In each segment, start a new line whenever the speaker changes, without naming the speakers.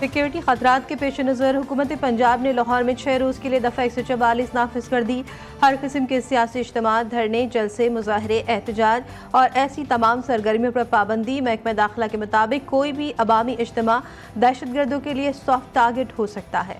Security खतरात के पेश नज़र हुकूमत पंजाब ने लाहौर में 6 रोज़ के लिए दफ़ा 144 नाफिज कर दी। हर किस्म के सियासी इज्तिमा, धरने, जलसे, मुजाहरे, एहतजाज और ऐसी तमाम सरगर्मियों पर पाबंदी। महकमा दाखिला के मुताबिक कोई भी अवामी इज्तिमा दहशतगर्दों के लिए सॉफ्ट टारगेट हो सकता है।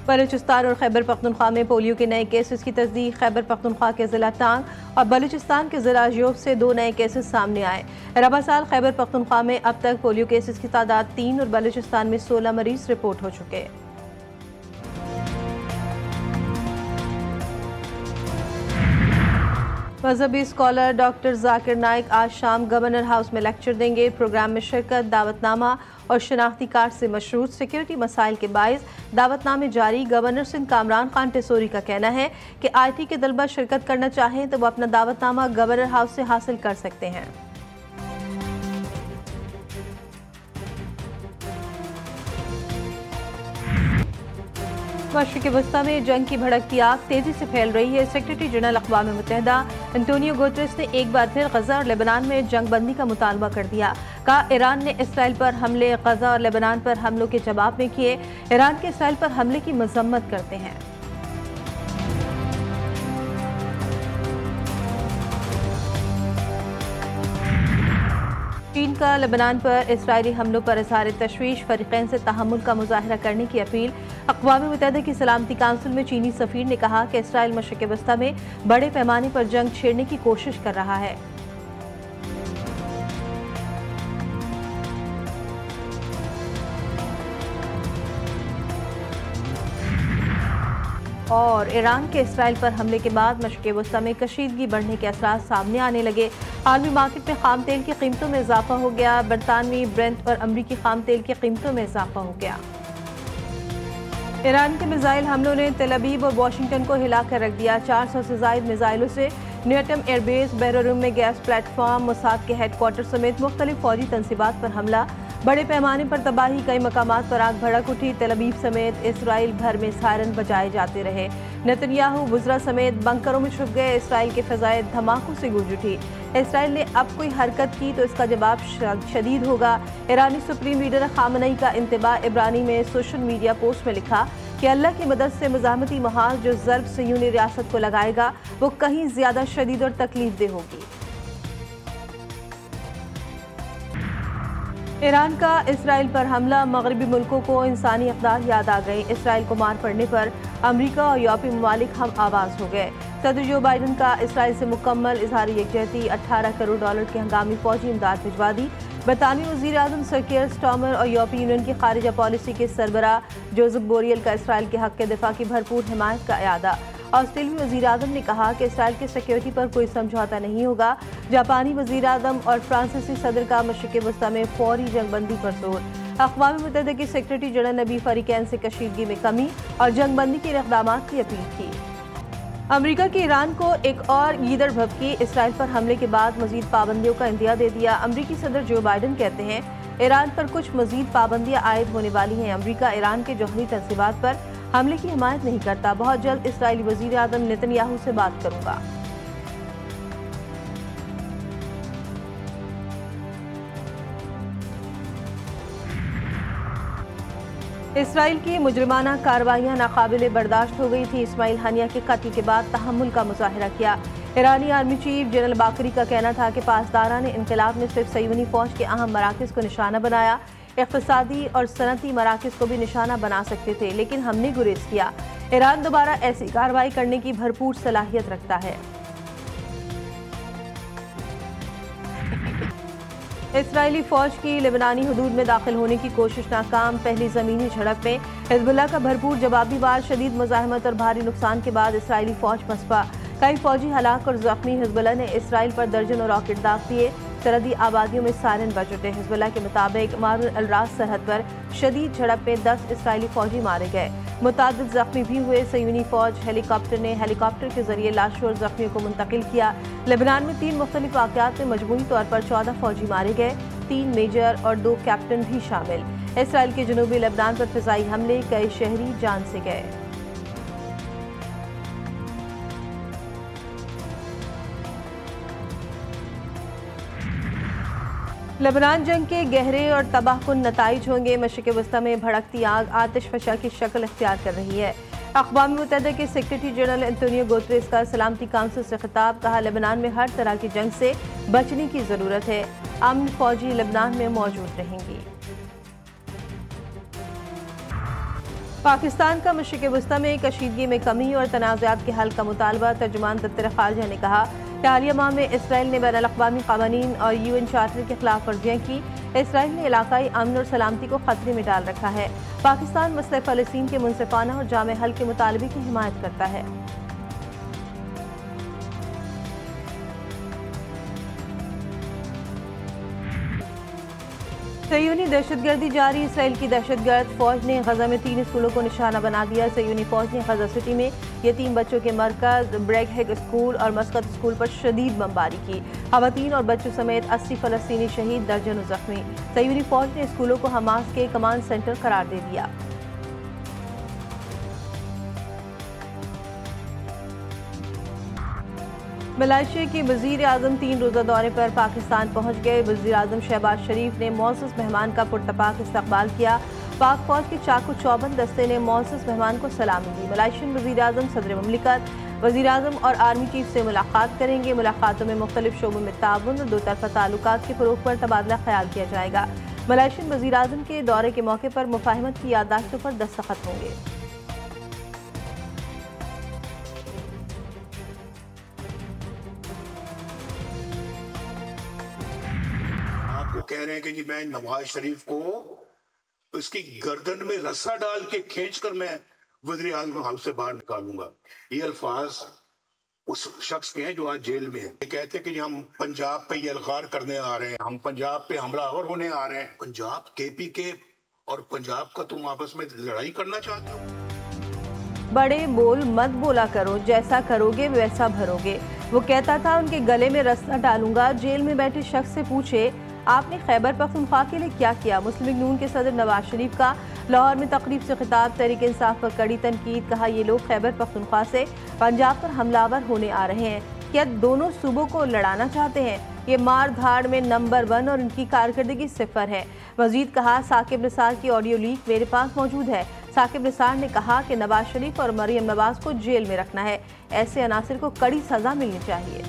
बलूचिस्तान और खैबर पख्तूनख्वा में पोलियो के नए केसेस की तस्दीक। खैबर पख्तूनख्वा के जिला टांग और बलूचिस्तान के जिला योब से 2 नए केसेस सामने आए। रबा साल खैबर पख्तूनख्वा में अब तक पोलियो केसेस की तादाद 3 और बलूचिस्तान में 16 मरीज रिपोर्ट हो चुके हैं। मजहबी स्कॉलर डॉक्टर जाकिर नाइक आज शाम गवर्नर हाउस में लेक्चर देंगे। प्रोग्राम में शिरकत, दावतनामा और शनाख्ती कार्ड से मशरूत। सिक्योरिटी मसाइल के बायस दावतनामे जारी। गवर्नर सिंध कामरान खान टेसोरी का कहना है कि IT के तलबा शिरकत करना चाहें तो वो अपना दावतनामा गवर्नर हाउस से हासिल कर सकते हैं। मशरिक़ वस्ता में जंग की भड़कती आग तेजी से फैल रही है। सेक्रेटरी जनरल अक़वाम मुत्तहिदा एंटोनियो गुटेरेस ने एक बार फिर गजा और लेबनान में जंग बंदी का मुतालबा कर दिया। कहा, ईरान ने इसराइल पर हमले गजा और लेबनान पर हमलों के जवाब में किए। ईरान के इसराइल पर हमले की मजम्मत करते हैं। चीन का लेबनान पर इसराइली हमलों पर इज़हार तशवीश। फरीक़ैन से तहम्मुल का मुज़ाहरा करने की अपील। अक़वाम मुत्तहिदा की सलामती काउंसिल में चीनी सफ़ीर ने कहा कि इसराइल मशरिक़ वस्ता में बड़े पैमाने पर जंग छेड़ने की कोशिश कर रहा है। और ईरान के इसराइल पर हमले के बाद मशरिक़ वस्ता में कशीदगी बढ़ने के असरात सामने आने लगे। आलमी मार्केट में खाम तेल की कीमतों में इजाफा हो गया। बरतानवी ब्रेंट और अमरीकी खाम तेल की कीमतों में इजाफा हो गया। ईरान के मिसाइल हमलों ने तेल अवीव और वाशिंगटन को हिला कर रख दिया। 400 से ज़ायद मिसाइलों से न्यूटम एयरबेस, बहररूम में गैस प्लेटफॉर्म, मोसाद के हेडक्वार्टर समेत मुख्तलिफ फौजी तनसीबात पर हमला। बड़े पैमाने पर तबाही, कई मकामात पर आग भड़क उठी। तेल अवीव समेत इसराइल भर में सायरन बजाए जाते रहे। नेतन्याहू वुज़रा समेत बंकरों में छुप गए। इसराइल के फ़ज़ाए धमाकों से गूंज उठी। इसराइल ने अब कोई हरकत की तो इसका जवाब शदीद होगा। ईरानी सुप्रीम लीडर खामनई का इंतबाह। इब्रानी में सोशल मीडिया पोस्ट में लिखा कि अल्लाह की मदद से मज़ाहमती महाज जो ज़र्ब सयूनी रियासत को लगाएगा वो कहीं ज़्यादा शदीद और तकलीफ दे होगी। ईरान का इसराइल पर हमला। मगरबी मुल्कों को इंसानी अक़दार याद आ गई। इसराइल को मार पड़ने पर अमरीका और यूरोपीय ममालिक हम आवाज़ हो गए। सदर जो बाइडन का इसराइल से मुकम्मल इज़हार यकजहती। $18 करोड़ की हंगामी फौजी इमदाद भिजवा दी। बरतानवी वज़ीर आज़म सर कीयर स्टार्मर और यूरोपीय यूनियन की खारिजा पॉलिसी के सरबराह जोसेफ बोरियल का इसराइल के हक़ के दिफा की भरपूर हिमायत का इरादा। ऑस्ट्रेलियाई वज़ीर आज़म ने कहा कि इसराइल की सिक्योरिटी पर कोई समझौता नहीं होगा। जापानी वज़ीर आज़म और फ्रांसीसी सदर का मशरिक़ वस्ता में फौरी जंगबंदी पर जोर। अक़वाम मुत्तहिदा की सेक्रेटरी जनरल ने भी फरीक़ैन से कशीदगी में कमी और जंगबंदी के इक़दामात की अपील की। अमरीका की ईरान को एक और गीदड़ भभकी। इसराइल पर हमले के बाद मज़ीद पाबंदियों का इंदिया दे दिया। अमरीकी सदर जो बाइडन कहते हैं ईरान पर कुछ मज़ीद पाबंदियाँ आयद होने वाली हैं। अमरीका ईरान के जौहरी तनसीबात पर हमले की हिमायत नहीं करता। बहुत जल्द इसराइली वज़ीर आज़म नेतन्याहू से बात करूँगा। इसराइल की मुजरिमाना कार्रवाइयाँ नाकाबिले बर्दाश्त हो गई थी। इस्माइल हानिया के कत्ल के बाद तहम्मुल का मुज़ाहरा किया। ईरानी आर्मी चीफ जनरल बाकरी का कहना था कि पासदारान इंक़िलाब ने सिर्फ सयूनी फ़ौज के अहम मराकज़ को निशाना बनाया। इक़्तिसादी और सनती मराकज़ को भी निशाना बना सकते थे, लेकिन हमने गुरेज किया। ईरान दोबारा ऐसी कार्रवाई करने की भरपूर सलाहियत रखता है। इसराइली फ़ौज की लेबनानी हदूद में दाखिल होने की कोशिश नाकाम। पहली ज़मीनी झड़प में हिज़्बुल्लाह का भरपूर जवाबी वार। शदीद मुज़ाहमत और भारी नुकसान के बाद इसराइली फ़ौज पसपा। कई फ़ौजी हलाक और ज़ख्मी। हिज़्बुल्लाह ने इसराइल पर दर्जनों रॉकेट दाग दिए। सरहदी आबादियों में सायरन बज उठे। हिज़्बुल्लाह के मुताबिक मारुल अल-रास सरहद पर शदीद झड़प में 10 इसराइली फ़ौजी मारे गए। मुतादिद ज़ख्मी भी हुए। सयूनी फ़ौज हेलीकॉप्टर ने हेलीकॉप्टर के जरिए लाशों और ज़ख्मियों को मुंतकिल किया। लेबनान में 3 मुख्तलिफ वाक़यात में मजमूई तौर पर 14 फ़ौजी मारे गए। 3 मेजर और 2 कैप्टन भी शामिल। इसराइल के जनूबी लेबनान पर फ़िज़ाई हमले, कई शहरी जान से गए। लेबनान जंग के गहरे और तबाहकुन नताइज होंगे। मशरिक़ वस्ता में भड़कती आग आतिश फशा की शक्ल इख्तियार कर रही है। अक़वाम मुत्तहिदा के सेक्रेटरी जनरल एंटोनियो गुतेरेस का सलामती काउंसिल से खिताब। कहा, लेबनान में हर तरह की जंग से बचने की ज़रूरत है। अमन फौजी लेबनान में मौजूद रहेंगी। पाकिस्तान का मशरिक़ वस्ता में कशीदगी में कमी और तनाज़ात के हल का मुतालबा। तर्जुमान दफ्तर ख़ारिजा ने कहा कि हालिया माह में इसराइल ने बैनुल-अक़वामी क़वानीन और UN चार्टर की खिलाफ वर्जियाँ की। इसराइल ने इलाकाई अमन और सलामती को खतरे में डाल रखा है। पाकिस्तान मसले फ़लस्तीन के मुनसिफ़ाना और जामे हल के मुतालबे की हिमायत करता है। सयूनी दहशतगर्दी जारी। इसराइल की दहशतगर्द फौज ने गजा में 3 स्कूलों को निशाना बना दिया। सयूनी फौज ने गजा सिटी में यतीम बच्चों के मरकज ब्रेगहेग स्कूल और मस्कत स्कूल पर शदीद बमबारी की। खवातीन और बच्चों समेत 80 फ़लस्तीनी शहीद, दर्जनों जख्मी। सयूनी फौज ने स्कूलों को हमास के कमांड सेंटर करार दे दिया। मलेशिया के वज़ीर आज़म 3 रोज़ा दौरे पर पाकिस्तान पहुँच गए। वज़ीर आज़म शहबाज शरीफ ने मौसूस मेहमान का पुरतपाक इस्तकबाल किया। पाक फौज के चाकू चौबंद दस्ते ने मौसूस मेहमान को सलामी दी। मलेशियन वज़ीर आज़म सदर मुमलिकत वज़ीर आज़म और आर्मी चीफ से मुलाकात करेंगे। मुलाकातों में मुख्तलिफ शोबों में ताउन और दो तरफ़ा ताल्लुकात के फ़रोग़ पर तबादला ख्याल किया जाएगा। मलेशियन वज़ीर आज़म के दौरे के मौके पर मुफ़ाहमत की याददाश्तों पर दस्तखत होंगे।
कह रहे हैं कि जी मैं नवाज शरीफ को उसकी गर्दन में रस्सा डाल के खींचकर मैं वज़ीर आज़म हाउस से बाहर निकालूंगा। ये अल्फाज उस शख्स के हैं जो आज जेल में है। ये कहते हैं कि हम पंजाब पे यलगार करने आ रहे हैं, हम पंजाब पे हमलावर होने आ रहे हैं। पंजाब KPK और पंजाब का तुम आपस में लड़ाई करना चाहते हो?
बड़े बोल मत बोला करो, जैसा करोगे वैसा भरोगे। वो कहता था उनके गले में रस्सा डालूंगा। जेल में बैठे शख्स से पूछे आपने खैबर पख्तूनख्वा के लिए क्या किया। मुस्लिम लीग नून के सदर नवाज शरीफ का लाहौर में तकरीब से खिताब। तहरीक इंसाफ पर कड़ी तनकीद। कहा, ये लोग खैबर पख्तूनख्वा से पंजाब पर हमलावर होने आ रहे हैं। क्या दोनों सूबों को लड़ाना चाहते हैं? ये मार धाड़ में नंबर 1 और इनकी कारकर्दगी 0 है। मजीद कहा, साकिब निसार की ऑडियो लीक मेरे पास मौजूद है। साकिब निसार ने कहा कि नवाज शरीफ और मरियम नवाज को जेल में रखना है। ऐसे अनासिर को कड़ी सजा मिलनी चाहिए।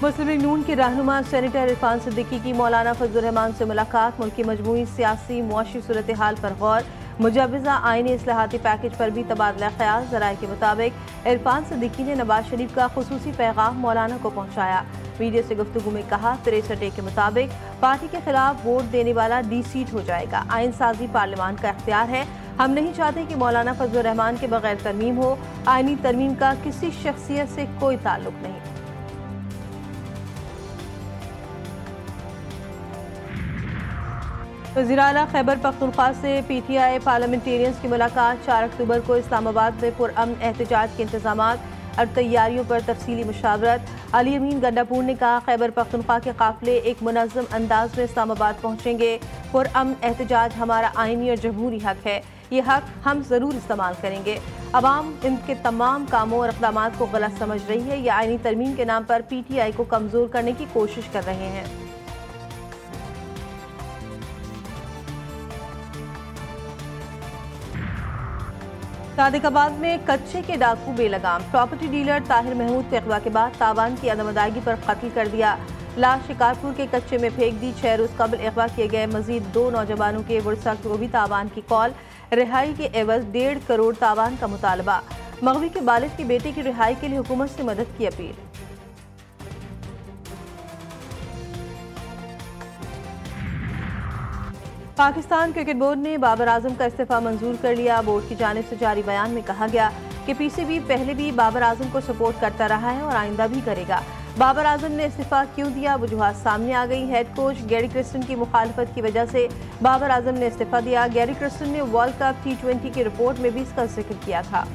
मुस्लिम लीग नून के रहनुमा सेनेटर इरफान सिद्दीकी की मौलाना फजलुर रहमान से मुलाकात। मुल्क की मजमूई सियासी मुआशी सूरत हाल पर गौर। मुजवज़ा आईनी इस्लाहाती पैकेज पर भी तबादला ख्याल। ज़राए के मुताबिक इरफान सिद्दीकी ने नवाज शरीफ का खुसूसी पैगाम मौलाना को पहुँचाया। मीडिया से गुफ्तगू में कहा, 63A के मुताबिक पार्टी के खिलाफ वोट देने वाला डी-सीट हो जाएगा। आइन साजी पार्लियामान का इख्तियार है। हम नहीं चाहते कि मौलाना फजलुर रहमान के बगैर तरमीम हो। आइनी तरमीम का किसी शख्सियत से कोई ताल्लुक नहीं। वज़ीर आला खैबर पख्तूनख्वा से PTI पार्लियामेंटेरियंस की मुलाकात। 4 अक्टूबर को इस्लामाबाद में पुरअमन एहतजाज के इंतजामात और तैयारियों पर तफसीली मुशावरत। अली अमीन गंडापुर ने कहा, खैबर पख्तूनख्वा के काफिले एक मुनज़्ज़म अंदाज में इस्लामाबाद पहुँचेंगे। पुरअमन एहतजाज हमारा आइनी और जमहूरी हक है। ये हक हम ज़रूर इस्तेमाल करेंगे। अवाम इनके तमाम कामों और इक़दामात को गलत समझ रही है। ये आइनी तरमीम के नाम पर PTI को कमज़ोर करने की कोशिश कर रहे हैं। सादिकाबाद में कच्चे के डाकू बेलगाम। प्रॉपर्टी डीलर ताहिर महमूद को अगवा के बाद तावान की अदम अदायगी पर कत्ल कर दिया। लाश शिकारपुर के कच्चे में फेंक दी। 6 रोज़ कबल अगवा किए गए मजीद 2 नौजवानों के वुरसा को भी तावान की कॉल। रिहाई के एवज 1.5 करोड़ तावान का मुतालबा। मगवी के बालिग की बेटे की रिहाई के लिए हुकूमत से मदद की अपील। पाकिस्तान क्रिकेट बोर्ड ने बाबर आजम का इस्तीफा मंजूर कर लिया। बोर्ड की जानिब से जारी बयान में कहा गया कि PCB पहले भी बाबर आजम को सपोर्ट करता रहा है और आइंदा भी करेगा। बाबर आजम ने इस्तीफा क्यों दिया, वजूहात सामने आ गई। हेड कोच गैरी क्रिस्टन की मुखालफत की वजह से बाबर आजम ने इस्तीफा दिया। गैरी क्रिस्टन ने वर्ल्ड कप T20 की रिपोर्ट में भी इसका जिक्र किया था।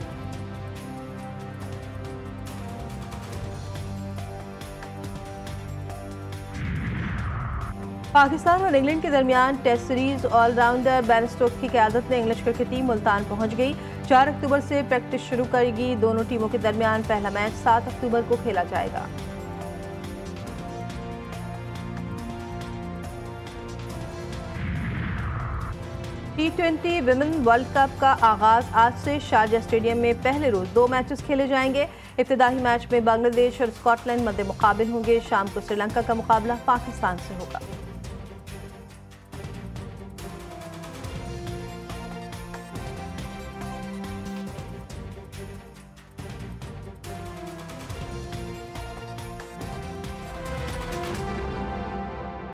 पाकिस्तान और इंग्लैंड के दरमियान test series allrounder Ben Stokes की क़यादत में इंग्लिश क्रिकेट टीम मुल्तान पहुंच गई। 4 अक्टूबर से प्रैक्टिस शुरू करेगी। दोनों टीमों के दरमियान पहला मैच 7 अक्टूबर को खेला जाएगा। T20 विमेन वर्ल्ड कप का आगाज आज से शारजा स्टेडियम में पहले रोज 2 मैचेस खेले जाएंगे। इब्तिदाई मैच में बांग्लादेश और स्कॉटलैंड मध्य मुकाबिल होंगे। शाम को श्रीलंका का मुकाबला पाकिस्तान से होगा।